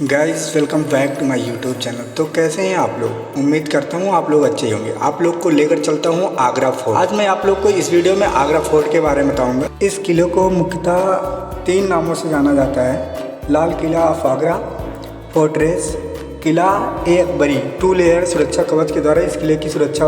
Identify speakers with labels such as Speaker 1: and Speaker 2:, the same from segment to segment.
Speaker 1: Guys welcome back to my YouTube channel. तो कैसे हैं आप लोग? उम्मीद करता हूँ आप लोग अच्छे ही होंगे। आप लोग को लेकर चलता हूँ आगरा फोर्ट। आज मैं आप लोग को इस वीडियो में आगरा फोर्ट के बारे में बताऊंगा। इस किले को मुख्यतः 3 नामों से जाना जाता है: Lal Qila of Agra, fortress, Qila e Akbari. 2 layer सुरक्षा कवच के द्वारा इस किले की सुरक्षा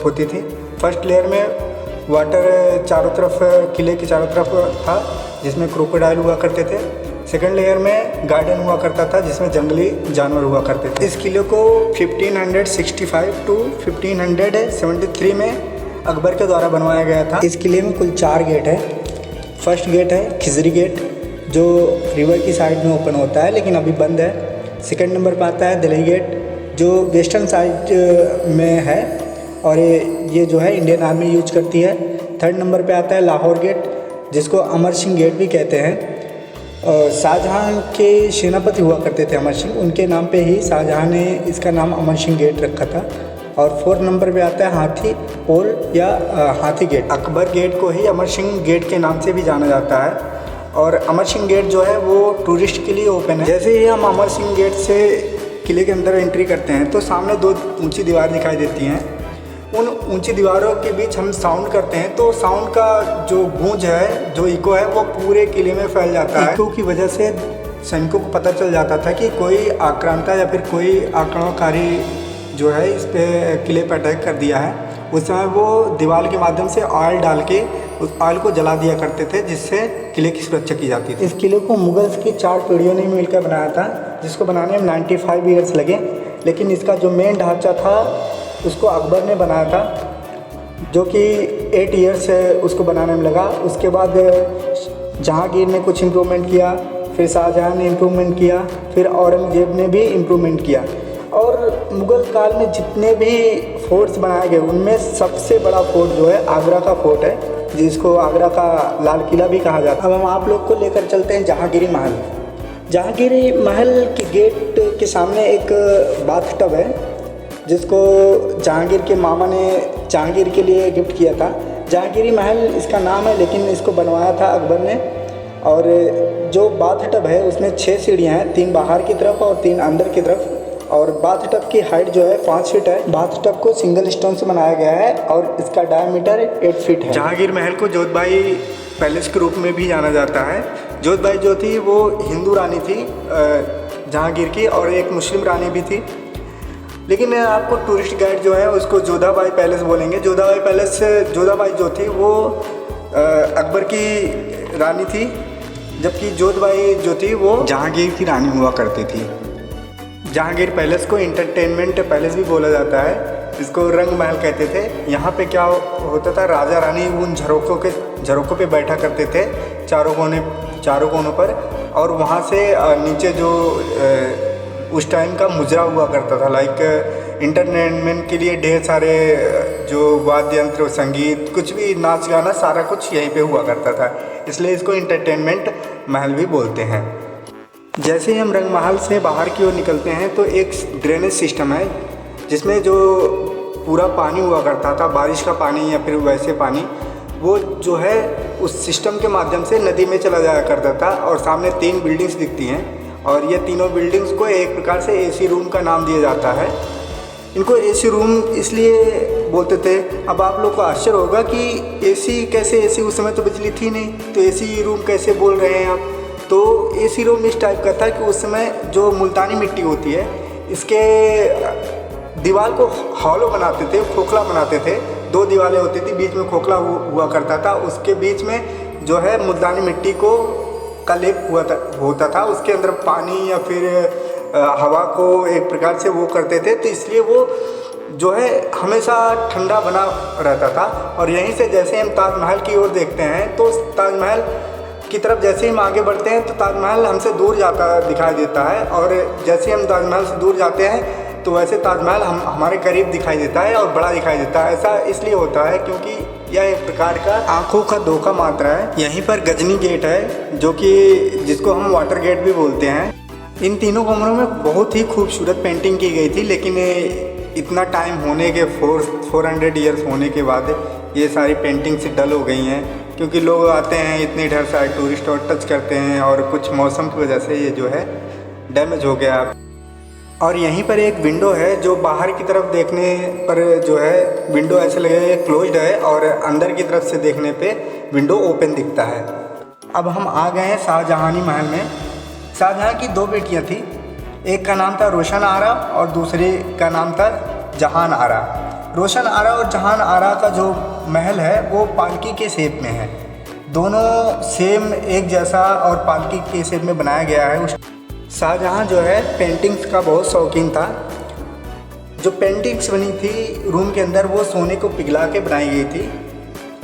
Speaker 1: होती थी। फर्स्ट लेयर में वाटर चारों तरफ, किले के चारों तरफ था, जिसमें क्रोकोडाइल हुआ करते थे। सेकंड लेयर में गार्डन हुआ करता था, जिसमें जंगली जानवर हुआ करते थे। इस किले को 1565 टू 1573 में अकबर के द्वारा बनवाया गया था। इस किले में कुल 4 गेट है। फर्स्ट गेट है खिजरी गेट, जो रिवर की साइड में ओपन होता है लेकिन अभी बंद है। सेकंड नंबर पर आता है दिल्ली गेट, जो वेस्टर्न साइड में है और ये जो है इंडियन आर्मी यूज करती है। थर्ड नंबर पे आता है लाहौर गेट, जिसको अमर सिंह गेट भी कहते हैं। शाहजहाँ के सेनापति हुआ करते थे अमर सिंह, उनके नाम पे ही शाहजहाँ ने इसका नाम अमर सिंह गेट रखा था। और 4 नंबर पे आता है हाथी पोल या हाथी गेट। अकबर गेट को ही अमर सिंह गेट के नाम से भी जाना जाता है। और अमर सिंह गेट जो है वो टूरिस्ट के लिए ओपन है। जैसे ही हम अमर सिंह गेट से किले के अंदर एंट्री करते हैं तो सामने 2 ऊंची दीवार दिखाई देती हैं। उन ऊंची दीवारों के बीच हम साउंड करते हैं तो साउंड का जो गूंज है, जो इको है, वो पूरे किले में फैल जाता है। इको की वजह से सैनिकों को पता चल जाता था कि कोई आक्रांता या फिर कोई आक्रमणकारी जो है इस पे किले पर अटैक कर दिया है। उस समय वो दीवार के माध्यम से ऑयल डाल के उस ऑयल को जला दिया करते थे, जिससे किले की सुरक्षा की जाती थी। इस किले को मुगल्स की 4 पीढ़ियों ने मिलकर बनाया था, जिसको बनाने में 95 ईयर्स लगे। लेकिन इसका जो मेन ढांचा था उसको अकबर ने बनाया था, जो कि 8 ईयर्स उसको बनाने में लगा। उसके बाद जहांगीर ने कुछ इम्प्रूवमेंट किया, फिर शाहजहाँ ने इम्प्रूवमेंट किया, फिर औरंगजेब ने भी इम्प्रूवमेंट किया। और मुग़ल काल में जितने भी फोर्ट्स बनाए गए उनमें सबसे बड़ा फोर्ट जो है आगरा का फोर्ट है, जिसको आगरा का लाल किला भी कहा जाता है। अब हम आप लोग को लेकर चलते हैं जहांगीरी महल। जहांगीरी महल के गेट के सामने एक बाथ टब है, जिसको जहांगीर के मामा ने जहांगीर के लिए गिफ्ट किया था। जहांगीरी महल इसका नाम है, लेकिन इसको बनवाया था अकबर ने। और जो बाथ टब है उसमें 6 सीढ़ियाँ हैं, 3 बाहर की तरफ और 3 अंदर की तरफ। और बाथ टब की हाइट जो है 5 फीट है। बाथ टब को सिंगल स्टोन से बनाया गया है और इसका डायमीटर 8 फीट है। जहांगीर महल को जोधबाई पैलेस के रूप में भी जाना जाता है। जोधबाई जो थी वो हिंदू रानी थी जहांगीर की, और एक मुस्लिम रानी भी थी। लेकिन आपको टूरिस्ट गाइड जो है उसको जोधाबाई पैलेस बोलेंगे। जोधाबाई पैलेस, जोधाबाई जो थी वो अकबर की रानी थी, जबकि जोधबाई जो थी वो जहांगीर की रानी हुआ करती थी। जहांगीर पैलेस को इंटरटेनमेंट पैलेस भी बोला जाता है, इसको रंग महल कहते थे। यहाँ पे क्या होता था, राजा रानी उन झरोकों पे बैठा करते थे चारों कोनों पर। और वहाँ से नीचे जो उस टाइम का मुजरा हुआ करता था, लाइक इंटरटेनमेंट के लिए ढेर सारे जो वाद्य यंत्र, संगीत, कुछ भी नाच गाना, सारा कुछ यहीं पे हुआ करता था। इसलिए इसको इंटरटेनमेंट महल भी बोलते हैं। जैसे ही हम रंग महल से बाहर की ओर निकलते हैं तो एक ड्रेनेज सिस्टम है, जिसमें जो पूरा पानी हुआ करता था, बारिश का पानी या फिर वैसे पानी, वो जो है उस सिस्टम के माध्यम से नदी में चला जाया करता था। और सामने 3 बिल्डिंग्स दिखती हैं, और ये तीनों बिल्डिंग्स को एक प्रकार से एसी रूम का नाम दिया जाता है। इनको एसी रूम इसलिए बोलते थे। अब आप लोग को आश्चर्य होगा कि एसी कैसे, एसी उस समय तो बिजली थी नहीं, तो एसी रूम कैसे बोल रहे हैं आप? तो एसी रूम इस टाइप का था कि उस समय जो मुल्तानी मिट्टी होती है, इसके दीवार को हॉलो बनाते थे, खोखला बनाते थे। 2 दीवारें होती थी, बीच में खोखला हुआ करता था। उसके बीच में जो है मुल्तानी मिट्टी का लेप होता था। उसके अंदर पानी या फिर हवा को एक प्रकार से वो करते थे, तो इसलिए वो जो है हमेशा ठंडा बना रहता था। और यहीं से जैसे हम ताजमहल की ओर देखते हैं तो ताजमहल की तरफ जैसे ही हम आगे बढ़ते हैं तो ताजमहल हमसे दूर जाता दिखाई देता है, और जैसे हम ताजमहल से दूर जाते हैं तो वैसे ताजमहल हमारे करीब दिखाई देता है और बड़ा दिखाई देता है। ऐसा इसलिए होता है क्योंकि यह एक प्रकार का आँखों का धोखा मात्रा है। यहीं पर गजनी गेट है, जो कि जिसको हम वाटर गेट भी बोलते हैं। इन तीनों कमरों में बहुत ही खूबसूरत पेंटिंग की गई थी, लेकिन इतना टाइम होने के 400 ईयर्स होने के बाद ये सारी पेंटिंग से डल हो गई हैं, क्योंकि लोग आते हैं इतने ढेर सारे टूरिस्ट और टच करते हैं, और कुछ मौसम की वजह से ये जो है डैमेज हो गया। और यहीं पर एक विंडो है जो बाहर की तरफ देखने पर जो है विंडो ऐसे लगेगा क्लोज्ड है और अंदर की तरफ से देखने पे विंडो ओपन दिखता है। अब हम आ गए हैं शाहजहानी महल में। शाहजहाँ की 2 बेटियां थी, एक का नाम था रोशन आरा और दूसरे का नाम था जहान आरा। रोशन आरा और जहान आरा का जो महल है वो पालकी के शेप में है, दोनों सेम एक जैसा और पालकी के शेप में बनाया गया है। शाहजहाँ जो है पेंटिंग्स का बहुत शौकीन था। जो पेंटिंग्स बनी थी रूम के अंदर वो सोने को पिघला के बनाई गई थी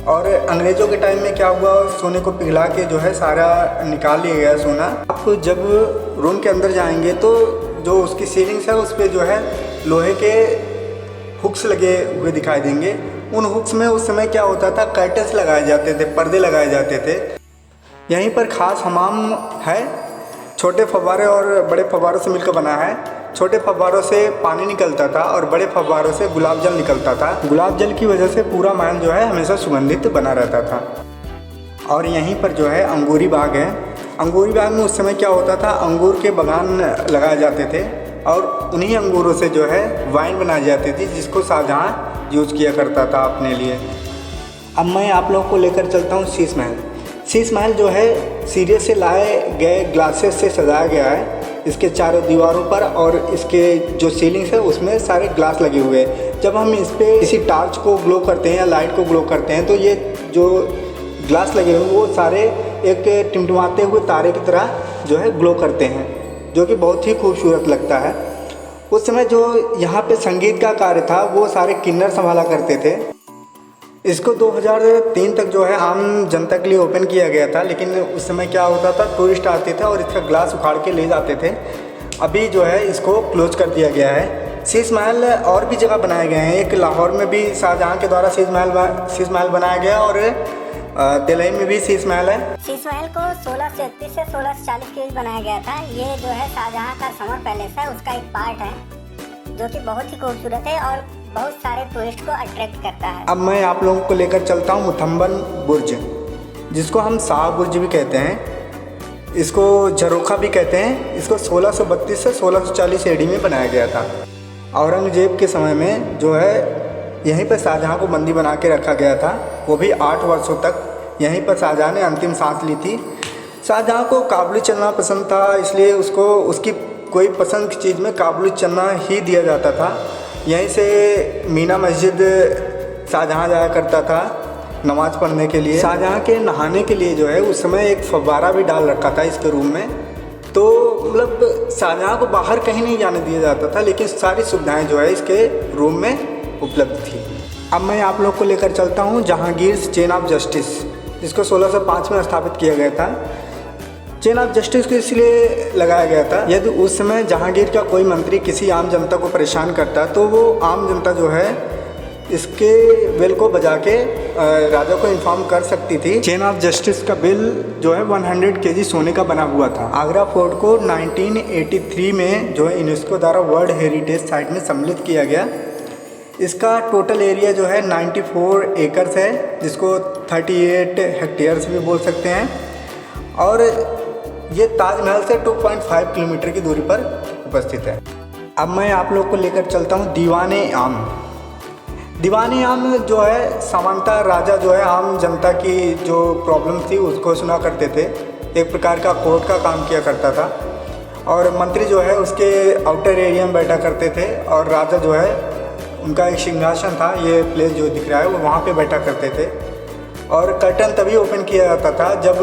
Speaker 1: और अंग्रेज़ों के टाइम में क्या हुआ, सोने को पिघला के जो है सारा निकाल लिया गया सोना। आप जब रूम के अंदर जाएंगे तो जो उसकी सीलिंग्स है उस पर जो है लोहे के हुक्स लगे हुए दिखाई देंगे। उन हुक्स में उस समय क्या होता था, कर्टन्स लगाए जाते थे, पर्दे लगाए जाते थे। यहीं पर ख़ास हमाम है, छोटे फव्वारे और बड़े फव्वारों से मिलकर बना है। छोटे फव्वारों से पानी निकलता था और बड़े फव्वारों से गुलाब जल निकलता था। गुलाब जल की वजह से पूरा महल जो है हमेशा सुगंधित बना रहता था। और यहीं पर जो है अंगूरी बाग है। अंगूरी बाग में उस समय क्या होता था, अंगूर के बागान लगाए जाते थे और उन्हीं अंगूरों से जो है वाइन बनाई जाती थी, जिसको शाहजहाँ यूज़ किया करता था अपने लिए। अब मैं आप लोगों को लेकर चलता हूँ शीश महल। शीश महल जो है सीरिया से लाए गए ग्लासेस से सजाया गया है। इसके चारों दीवारों पर और इसके जो सीलिंग्स है उसमें सारे ग्लास लगे हुए हैं। जब हम इस पर किसी टार्च को ग्लो करते हैं या लाइट को ग्लो करते हैं तो ये जो ग्लास लगे हुए वो सारे एक टिमटिमाते हुए तारे की तरह जो है ग्लो करते हैं, जो कि बहुत ही खूबसूरत लगता है। उस समय जो यहाँ पे संगीत का कार्य था वो सारे किन्नर संभाला करते थे। इसको 2003 तक जो है आम जनता के लिए ओपन किया गया था, लेकिन उस समय क्या होता था, टूरिस्ट आते थे और इसका ग्लास उखाड़ के ले जाते थे। अभी जो है इसको क्लोज कर दिया गया है। शीश महल और भी जगह बनाए गए हैं। एक लाहौर में भी शाहजहाँ के द्वारा शीश महल बनाया गया और दिल्ली में भी शीश महल है।
Speaker 2: शीश महल को 1636 से 1640 के बीच बनाया गया था। ये जो है शाहजहाँ का समर पैलेस है, उसका एक पार्ट है जो कि बहुत ही खूबसूरत है और बहुत सारे टूरिस्ट को अट्रैक्ट करता है।
Speaker 1: अब मैं आप लोगों को लेकर चलता हूँ मुथम्बन बुर्ज, जिसको हम शाह बुर्ज भी कहते हैं, इसको झरोखा भी कहते हैं। इसको 1632 से 1640 AD में बनाया गया था। औरंगजेब के समय में जो है यहीं पर शाहजहाँ को बंदी बना के रखा गया था, वो भी 8 वर्षों तक। यहीं पर शाहजहाँ ने अंतिम सांस ली थी। शाहजहाँ को काबुली चना पसंद था, इसलिए उसको उसकी कोई पसंद की चीज़ में काबुली चना ही दिया जाता था। यहीं से मीना मस्जिद शाहजहाँ जाया करता था नमाज़ पढ़ने के लिए। शाहजहाँ के नहाने के लिए जो है उस समय एक फव्वारा भी डाल रखा था इसके रूम में। तो मतलब शाहजहाँ को बाहर कहीं नहीं जाने दिया जाता था, लेकिन सारी सुविधाएं जो है इसके रूम में उपलब्ध थी। अब मैं आप लोग को लेकर चलता हूँ जहांगीर चेन ऑफ जस्टिस, जिसको 1605 में स्थापित किया गया था। चेन ऑफ जस्टिस को इसलिए लगाया गया था, यदि उस समय जहांगीर का कोई मंत्री किसी आम जनता को परेशान करता तो वो आम जनता जो है इसके बेल को बजा के राजा को इन्फॉर्म कर सकती थी। चेन ऑफ जस्टिस का बिल जो है 100 kg सोने का बना हुआ था। आगरा फोर्ट को 1983 में जो है यूनेस्को द्वारा वर्ल्ड हेरिटेज साइट में सम्मिलित किया गया। इसका टोटल एरिया जो है 94 एकर्स है, जिसको 38 हेक्टेयर्स भी बोल सकते हैं। और ये ताजमहल से 2.5 किलोमीटर की दूरी पर उपस्थित है। अब मैं आप लोग को लेकर चलता हूँ दीवाने आम। दीवाने आम जो है सामान्यतः राजा जो है आम जनता की जो प्रॉब्लम थी उसको सुना करते थे, एक प्रकार का कोर्ट का काम किया करता था। और मंत्री जो है उसके आउटर एरिया में बैठा करते थे और राजा जो है उनका एक सिंहासन था, ये प्लेस जो दिख रहा है वो वहाँ पे बैठा करते थे। और कर्टन तभी ओपन किया जाता था जब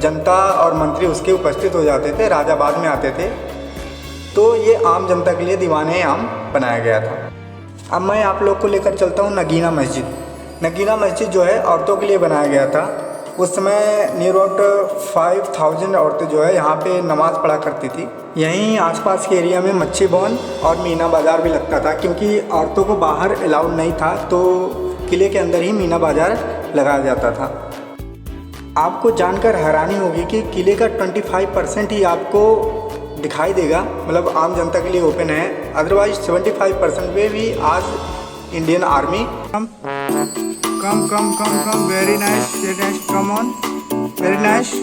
Speaker 1: जनता और मंत्री उसके उपस्थित हो जाते थे, राजा बाद में आते थे। तो ये आम जनता के लिए दीवाने आम बनाया गया था। अब मैं आप लोग को लेकर चलता हूँ नगीना मस्जिद। नगीना मस्जिद जो है औरतों के लिए बनाया गया था। उस समय नियर अबाउट 5000 औरतें जो है यहाँ पे नमाज़ पढ़ा करती थी। यहीं आसपास के एरिया में मच्छी भवन और मीना बाज़ार भी लगता था, क्योंकि औरतों को बाहर अलाउड नहीं था तो किले के अंदर ही मीना बाज़ार लगाया जाता था। आपको जानकर हैरानी होगी कि किले का 25% ही आपको दिखाई देगा, मतलब आम जनता के लिए ओपन है। अदरवाइज 75% में भी आज Indian army come very nice come on very nice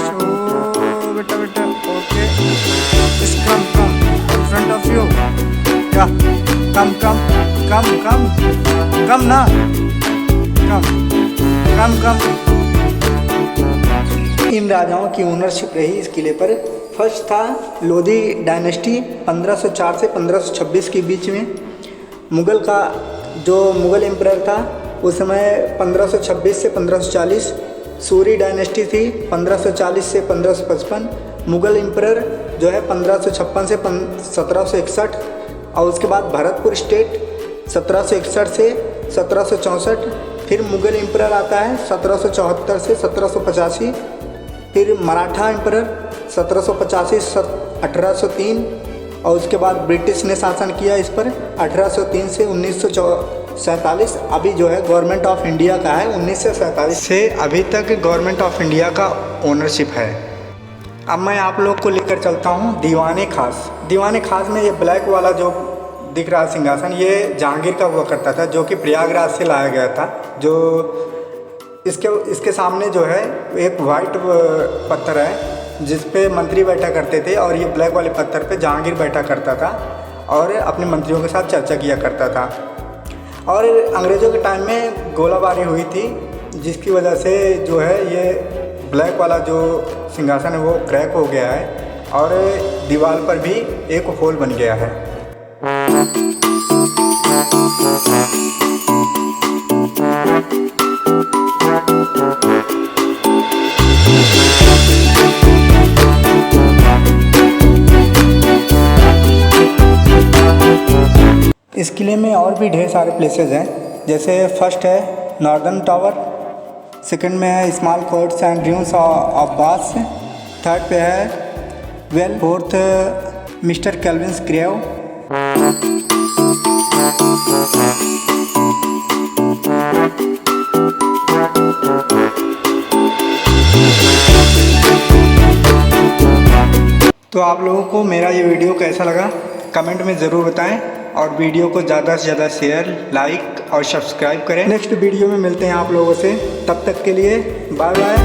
Speaker 1: ओ बेटा ओके। कम कम कम ना, कम कम कम। इन राजाओं की ओनरशिप रही इस किले पर। फर्स्ट था लोधी डायनेस्टी 1504 से 1526 के बीच में। मुग़ल का जो मुग़ल एम्परर था उस समय 1526 से 1540। सूरी डायनेस्टी थी 1540 से 1555। मुग़ल एम्परर जो है 1556 से 1761। और उसके बाद भरतपुर स्टेट 1761 से 1764। फिर मुग़ल एम्परर आता है 1774 से 1785। फिर मराठा एम्परर 1785 से 1803। और उसके बाद ब्रिटिश ने शासन किया इस पर 1803 से 1947। अभी जो है गवर्नमेंट ऑफ इंडिया का है। 1947 से अभी तक गवर्नमेंट ऑफ इंडिया का ओनरशिप है। अब मैं आप लोग को लेकर चलता हूँ दीवाने खास। दीवाने खास में ये ब्लैक वाला जो दिख रहा है सिंहासन, ये जहांगीर का हुआ करता था, जो कि प्रयागराज से लाया गया था। जो इसके सामने जो है एक वाइट पत्थर है जिस पे मंत्री बैठा करते थे, और ये ब्लैक वाले पत्थर पे जहांगीर बैठा करता था और अपने मंत्रियों के साथ चर्चा किया करता था। और अंग्रेज़ों के टाइम में गोलाबारी हुई थी, जिसकी वजह से जो है ये ब्लैक वाला जो सिंहासन है वो क्रैक हो गया है और दीवार पर भी एक होल बन गया है। इस किले में और भी ढेर सारे प्लेसेस हैं, जैसे फर्स्ट है नॉर्दर्न टावर, सेकंड में है small courts and rooms of baths, third पे है वेल, फोर्थ मिस्टर कैल्विन्स ग्रेव, तो आप लोगों को मेरा ये वीडियो कैसा लगा कमेंट में ज़रूर बताएं, और वीडियो को ज़्यादा से ज़्यादा शेयर, लाइक और सब्सक्राइब करें। नेक्स्ट वीडियो में मिलते हैं आप लोगों से, तब तक के लिए बाय बाय।